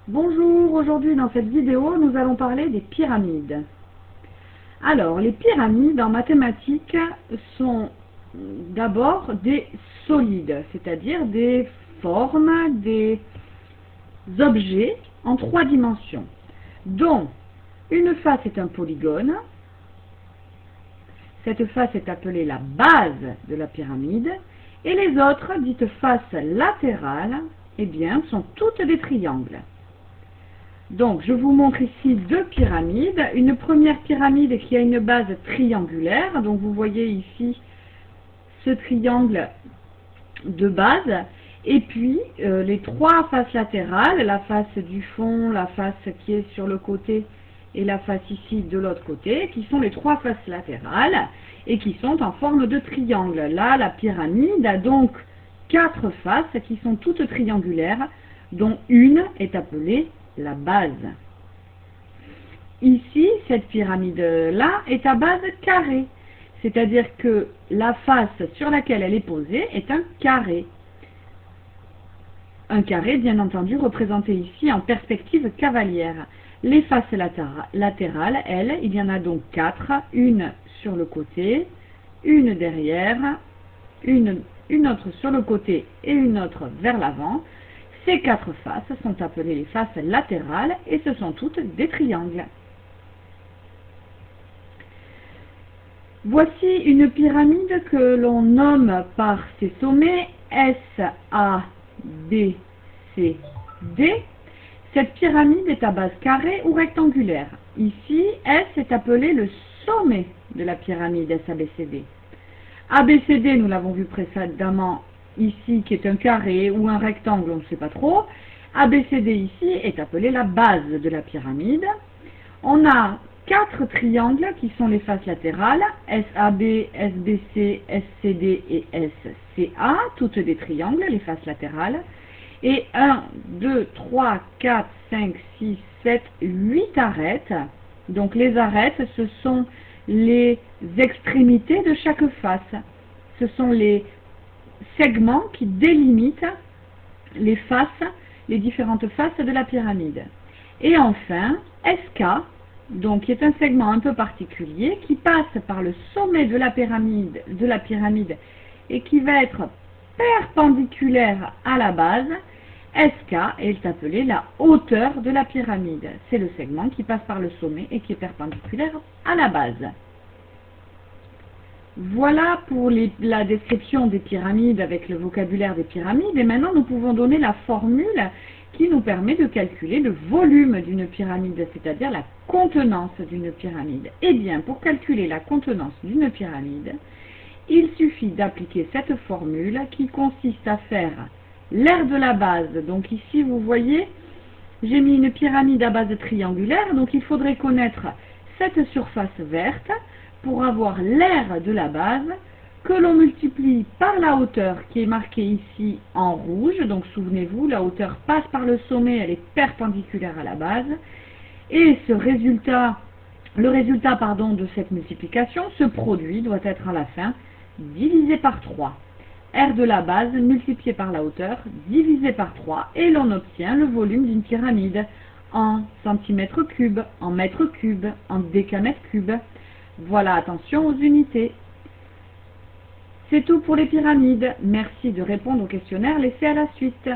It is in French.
Bonjour, aujourd'hui dans cette vidéo, nous allons parler des pyramides. Alors, les pyramides en mathématiques sont d'abord des solides, c'est-à-dire des formes, des objets en 3 dimensions, dont une face est un polygone. Cette face est appelée la base de la pyramide, et les autres, dites faces latérales, eh bien, sont toutes des triangles. Donc, je vous montre ici 2 pyramides. Une première pyramide qui a une base triangulaire. Donc, vous voyez ici ce triangle de base. Et puis, les 3 faces latérales, la face du fond, la face qui est sur le côté et la face ici de l'autre côté, qui sont les 3 faces latérales et qui sont en forme de triangle. Là, la pyramide a donc 4 faces qui sont toutes triangulaires, dont une est appelée la base. Ici, cette pyramide-là est à base carrée, c'est-à-dire que la face sur laquelle elle est posée est un carré. Un carré, bien entendu, représenté ici en perspective cavalière. Les faces latérales, elles, il y en a donc 4, une sur le côté, une derrière, une autre sur le côté et une autre vers l'avant. Ces 4 faces sont appelées les faces latérales et ce sont toutes des triangles. Voici une pyramide que l'on nomme par ses sommets S, A, B, C, D. Cette pyramide est à base carrée ou rectangulaire. Ici, S est appelé le sommet de la pyramide SABCD. ABCD, nous l'avons vu précédemment ici, qui est un carré ou un rectangle, on ne sait pas trop. ABCD ici est appelé la base de la pyramide. On a 4 triangles qui sont les faces latérales, SAB, SBC, SCD et SCA, toutes des triangles, les faces latérales. Et 1, 2, 3, 4, 5, 6, 7, 8 arêtes. Donc les arêtes, ce sont les extrémités de chaque face. Ce sont les segments qui délimitent les faces, les différentes faces de la pyramide. Et enfin, SK, donc qui est un segment un peu particulier, qui passe par le sommet de la pyramide et qui va être perpendiculaire à la base. SK est appelé la hauteur de la pyramide. C'est le segment qui passe par le sommet et qui est perpendiculaire à la base. Voilà pour la description des pyramides avec le vocabulaire des pyramides. Et maintenant, nous pouvons donner la formule qui nous permet de calculer le volume d'une pyramide, c'est-à-dire la contenance d'une pyramide. Eh bien, pour calculer la contenance d'une pyramide, il suffit d'appliquer cette formule qui consiste à faire l'aire de la base. Donc ici, vous voyez, j'ai mis une pyramide à base triangulaire, donc il faudrait connaître cette surface verte pour avoir l'aire de la base que l'on multiplie par la hauteur qui est marquée ici en rouge. Donc souvenez-vous, la hauteur passe par le sommet, elle est perpendiculaire à la base. Et le résultat de cette multiplication, ce produit doit être à la fin divisé par 3. R de la base multiplié par la hauteur divisé par 3 et l'on obtient le volume d'une pyramide en centimètres cubes, en mètres cubes, en décamètres cubes. Voilà, attention aux unités. C'est tout pour les pyramides. Merci de répondre au questionnaire laissé à la suite.